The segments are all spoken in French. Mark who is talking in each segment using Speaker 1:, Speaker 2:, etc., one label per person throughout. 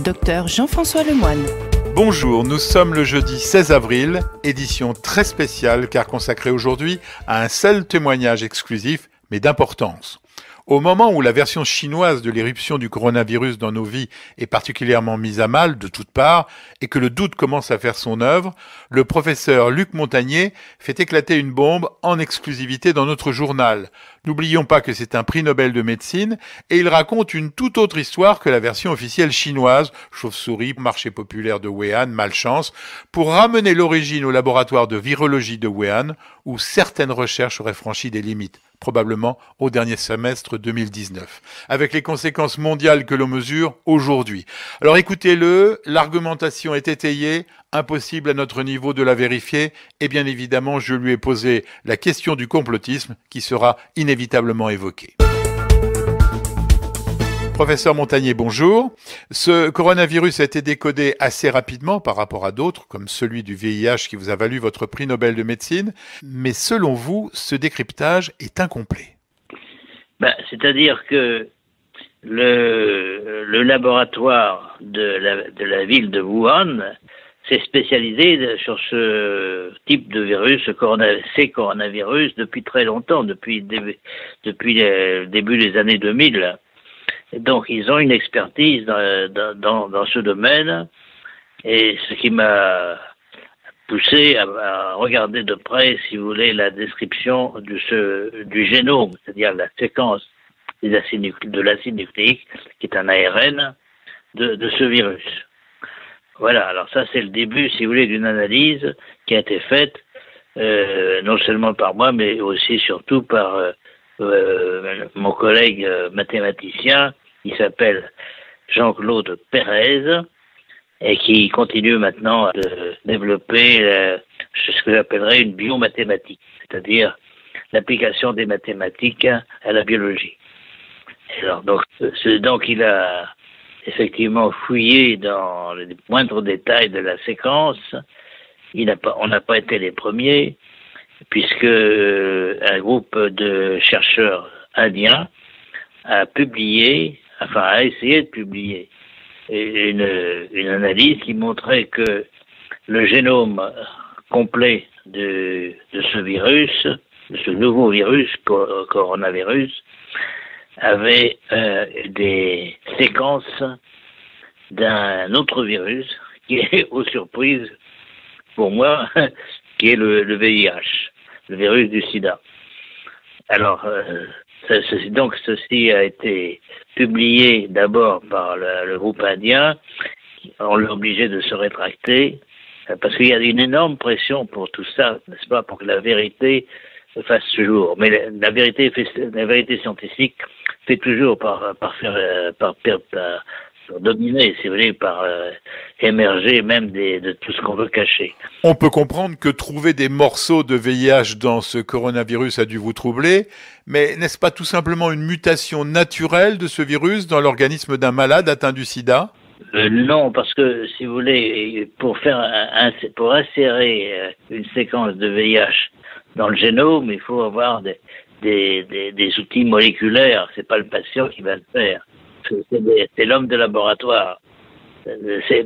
Speaker 1: Docteur Jean-François Lemoine.
Speaker 2: Bonjour, nous sommes le jeudi 16 avril, édition très spéciale car consacrée aujourd'hui à un seul témoignage exclusif, mais d'importance. Au moment où la version chinoise de l'éruption du coronavirus dans nos vies est particulièrement mise à mal de toutes parts et que le doute commence à faire son œuvre, le professeur Luc Montagnier fait éclater une bombe en exclusivité dans notre journal. N'oublions pas que c'est un prix Nobel de médecine et il raconte une toute autre histoire que la version officielle chinoise, chauve-souris, marché populaire de Wuhan, malchance, pour ramener l'origine au laboratoire de virologie de Wuhan où certaines recherches auraient franchi des limites, probablement au dernier semestre 2019, avec les conséquences mondiales que l'on mesure aujourd'hui. Alors écoutez-le, l'argumentation est étayée, impossible à notre niveau de la vérifier, et bien évidemment je lui ai posé la question du complotisme qui sera inévitablement évoquée. Professeur Montagnier, bonjour. Ce coronavirus a été décodé assez rapidement par rapport à d'autres, comme celui du VIH qui vous a valu votre prix Nobel de médecine. Mais selon vous, ce décryptage est incomplet.
Speaker 3: C'est-à-dire que le laboratoire de la ville de Wuhan s'est spécialisé sur ce type de virus, ces coronavirus, depuis très longtemps, depuis le début des années 2000. Donc, ils ont une expertise dans ce domaine, et ce qui m'a poussé à regarder de près, si vous voulez, la description du génome, c'est-à-dire la séquence de l'acide nucléique, qui est un ARN, de ce virus. Voilà, alors ça, c'est le début, si vous voulez, d'une analyse qui a été faite, non seulement par moi, mais aussi, surtout, par mon collègue mathématicien, qui s'appelle Jean-Claude Pérez, et qui continue maintenant à développer ce que j'appellerais une biomathématique, c'est-à-dire l'application des mathématiques à la biologie. Alors, donc il a effectivement fouillé dans les moindres détails de la séquence. On n'a pas été les premiers, puisque un groupe de chercheurs indiens a essayé de publier une analyse qui montrait que le génome complet de ce virus, de ce nouveau virus, coronavirus, avait des séquences d'un autre virus qui est, aux surprises pour moi, qui est le VIH, le virus du sida. Alors, ceci a été publié d'abord par le groupe indien. On l'a obligé de se rétracter parce qu'il y a une énorme pression pour tout ça, n'est-ce pas, pour que la vérité fasse jour. Mais la vérité scientifique fait toujours par dominer, si vous voulez, par émerger même de tout ce qu'on veut cacher.
Speaker 2: On peut comprendre que trouver des morceaux de VIH dans ce coronavirus a dû vous troubler, mais n'est-ce pas tout simplement une mutation naturelle de ce virus dans l'organisme d'un malade atteint du sida ?
Speaker 3: Non, parce que, si vous voulez, pour insérer une séquence de VIH dans le génome, il faut avoir des outils moléculaires. C'est pas le patient qui va le faire. C'est l'homme de laboratoire.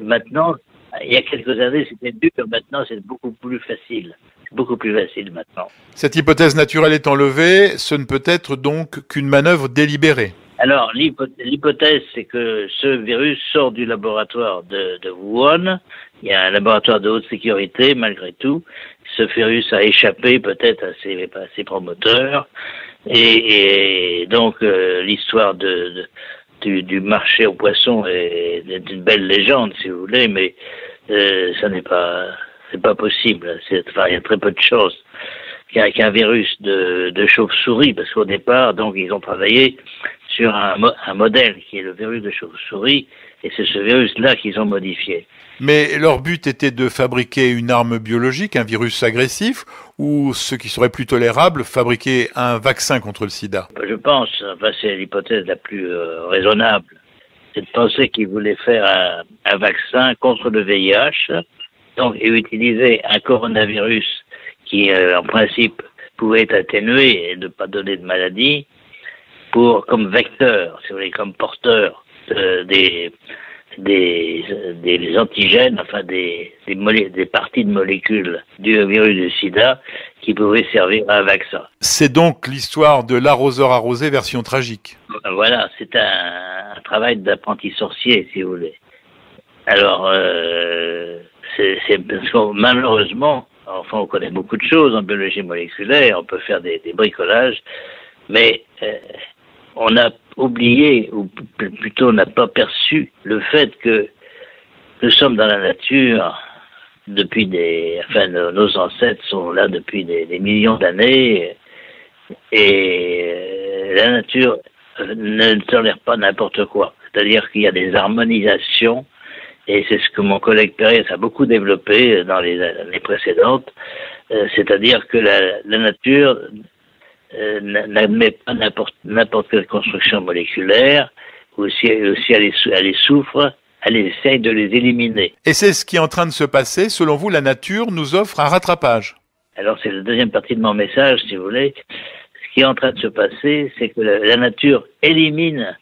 Speaker 3: Maintenant, il y a quelques années, c'était dur. Maintenant, c'est beaucoup plus facile. C'est beaucoup plus facile maintenant.
Speaker 2: Cette hypothèse naturelle étant levée, ce ne peut être donc qu'une manœuvre délibérée.
Speaker 3: Alors, l'hypothèse, c'est que ce virus sort du laboratoire de Wuhan. Il y a un laboratoire de haute sécurité, malgré tout. Ce virus a échappé peut-être à ses promoteurs. Et donc, l'histoire du marché aux poissons est une belle légende, si vous voulez, mais c'est pas possible. Il y a très peu de choses qu'un virus de chauve-souris, parce qu'au départ, donc, ils ont travaillé sur un modèle qui est le virus de chauve-souris, et c'est ce virus-là qu'ils ont modifié.
Speaker 2: Mais leur but était de fabriquer une arme biologique, un virus agressif, ou ce qui serait plus tolérable, fabriquer un vaccin contre le sida?
Speaker 3: Je pense, c'est l'hypothèse la plus raisonnable, c'est de penser qu'ils voulaient faire un vaccin contre le VIH, donc, et utiliser un coronavirus qui, en principe, pouvait être atténué et ne pas donner de maladie, comme vecteur, si vous voulez, comme porteur des des antigènes, enfin des parties de molécules du virus du sida qui pouvaient servir à un vaccin.
Speaker 2: C'est donc l'histoire de l'arroseur arrosé version tragique.
Speaker 3: Voilà, c'est un travail d'apprenti sorcier, si vous voulez. Alors, c'est parce que malheureusement, enfin, on connaît beaucoup de choses en biologie moléculaire, on peut faire des bricolages, mais on a oublié, ou plutôt on n'a pas perçu le fait que nous sommes dans la nature depuis nos ancêtres sont là depuis des millions d'années, et la nature ne tolère pas n'importe quoi. C'est-à-dire qu'il y a des harmonisations, et c'est ce que mon collègue Pérez a beaucoup développé dans les années précédentes, c'est-à-dire que la nature n'admet pas n'importe quelle construction moléculaire, ou si elle les souffre, elle essaye de les éliminer.
Speaker 2: Et c'est ce qui est en train de se passer. Selon vous, la nature nous offre un rattrapage.
Speaker 3: Alors c'est la deuxième partie de mon message, si vous voulez. Ce qui est en train de se passer, c'est que la nature élimine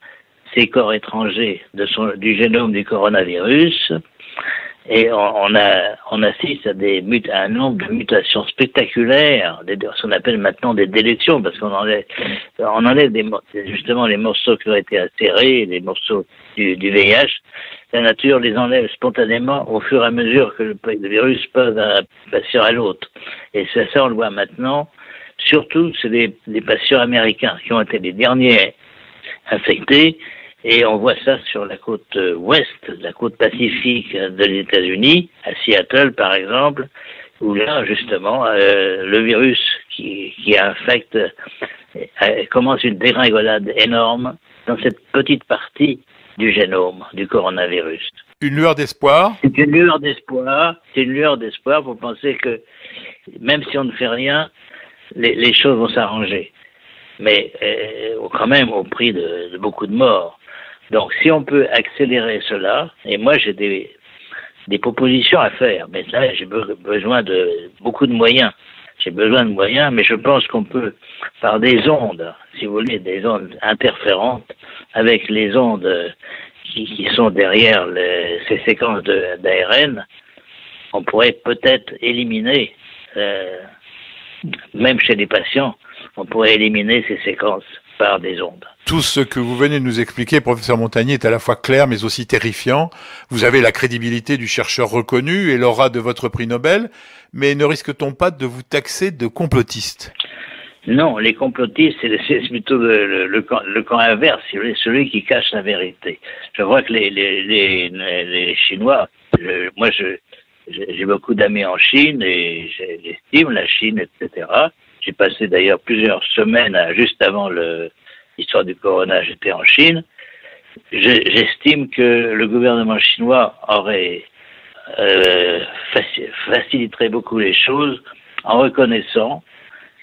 Speaker 3: ces corps étrangers du génome du coronavirus, et on assiste à un nombre de mutations spectaculaires, ce qu'on appelle maintenant des délétions, parce qu'on enlève justement les morceaux qui ont été insérés, les morceaux du VIH. La nature les enlève spontanément au fur et à mesure que le virus passe d'un patient à l'autre. Et ça, on le voit maintenant. Surtout, c'est les patients américains qui ont été les derniers infectés. Et on voit ça sur la côte ouest, la côte pacifique des États-Unis, à Seattle par exemple, où là justement le virus qui infecte commence une dégringolade énorme dans cette petite partie du génome du coronavirus.
Speaker 2: Une lueur d'espoir.
Speaker 3: C'est une lueur d'espoir. C'est une lueur d'espoir pour penser que même si on ne fait rien, les choses vont s'arranger. Mais quand même au prix de beaucoup de morts. Donc, si on peut accélérer cela, et moi j'ai des propositions à faire, mais là j'ai besoin de beaucoup de moyens. J'ai besoin de moyens, mais je pense qu'on peut, par des ondes, si vous voulez, des ondes interférentes, avec les ondes qui sont derrière ces séquences d'ARN, on pourrait peut-être éliminer, même chez les patients, on pourrait éliminer ces séquences par des ondes.
Speaker 2: Tout ce que vous venez de nous expliquer, professeur Montagnier, est à la fois clair mais aussi terrifiant. Vous avez la crédibilité du chercheur reconnu et l'aura de votre prix Nobel, mais ne risque-t-on pas de vous taxer de complotiste? Non, les complotistes, c'est plutôt le camp inverse, celui qui cache la vérité. Je vois que les Chinois, j'ai beaucoup d'amis en Chine et j'estime la Chine, etc. J'ai passé d'ailleurs plusieurs semaines, juste avant l'histoire du corona, j'étais en Chine. J'estime que le gouvernement chinois faciliterait beaucoup les choses en reconnaissant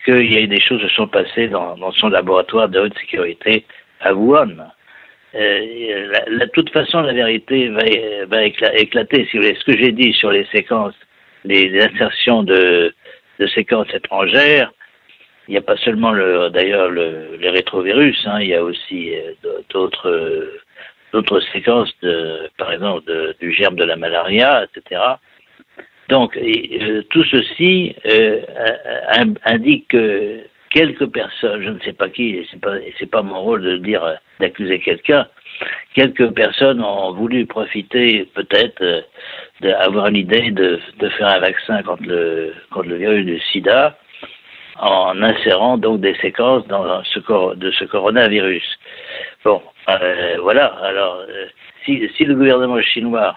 Speaker 2: qu'il y a eu des choses qui se sont passées dans son laboratoire de haute sécurité à Wuhan. De toute façon, la vérité va éclater. Si vous voulez, ce que j'ai dit sur les séquences, les insertions de séquences étrangères, il n'y a pas seulement les rétrovirus, hein, il y a aussi d'autres séquences, par exemple du germe de la malaria, etc. Donc, tout ceci indique que quelques personnes, je ne sais pas qui, c'est pas mon rôle de d'accuser quelqu'un, quelques personnes ont voulu profiter peut-être d'avoir une idée de faire un vaccin contre le virus du sida, en insérant donc des séquences de ce coronavirus. Bon, voilà. Alors, si le gouvernement chinois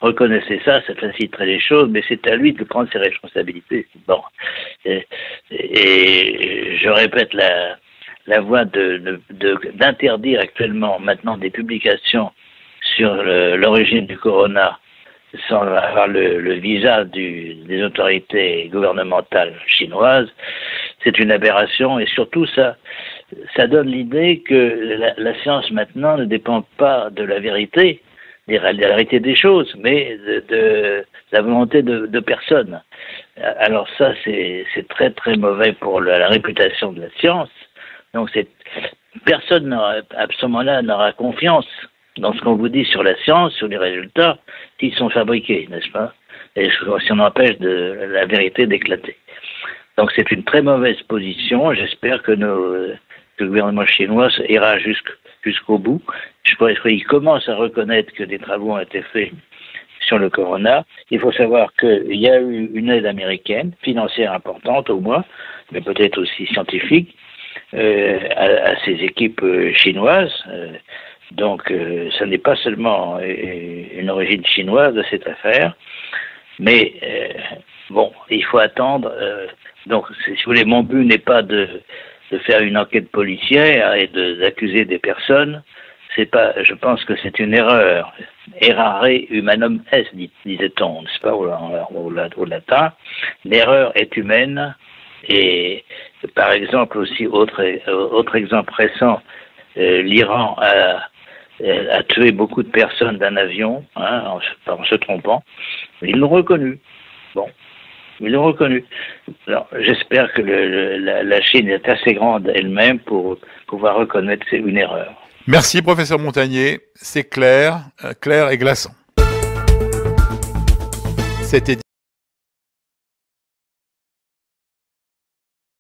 Speaker 2: reconnaissait ça faciliterait les choses, mais c'est à lui de prendre ses responsabilités. Bon, et je répète la voie d'interdire actuellement maintenant des publications sur l'origine du corona sans avoir le visa des autorités gouvernementales chinoises, c'est une aberration, et surtout ça donne l'idée que la science maintenant ne dépend pas de la vérité, de la réalité des choses, mais de la volonté de personnes. Alors ça, c'est très très mauvais pour la réputation de la science. Donc personne à ce moment-là n'aura confiance
Speaker 3: dans ce qu'on vous dit sur la science, sur les résultats, qui sont fabriqués, n'est-ce pas? Et si on empêche la vérité d'éclater. Donc c'est une très mauvaise position. J'espère que le gouvernement chinois ira jusqu'au bout. Je crois qu'il commence à reconnaître que des travaux ont été faits sur le corona. Il faut savoir qu'il y a eu une aide américaine, financière importante au moins, mais peut-être aussi scientifique, à ces équipes chinoises. Donc ce n'est pas seulement une origine chinoise de cette affaire, mais bon, il faut attendre. Donc, si vous voulez, mon but n'est pas de faire une enquête policière et d'accuser des personnes. C'est pas. Je pense que c'est une erreur. Errare humanum est, disait-on, n'est-ce pas, au latin. L'erreur est humaine. Et par exemple aussi, autre exemple récent, l'Iran a tué beaucoup de personnes d'un avion, en se trompant. Ils l'ont reconnu. Bon. Ils l'ont reconnu. Alors, j'espère que la Chine est assez grande elle-même pour pouvoir reconnaître que c'est une erreur.
Speaker 2: Merci, professeur Montagnier. C'est clair et glaçant. C'était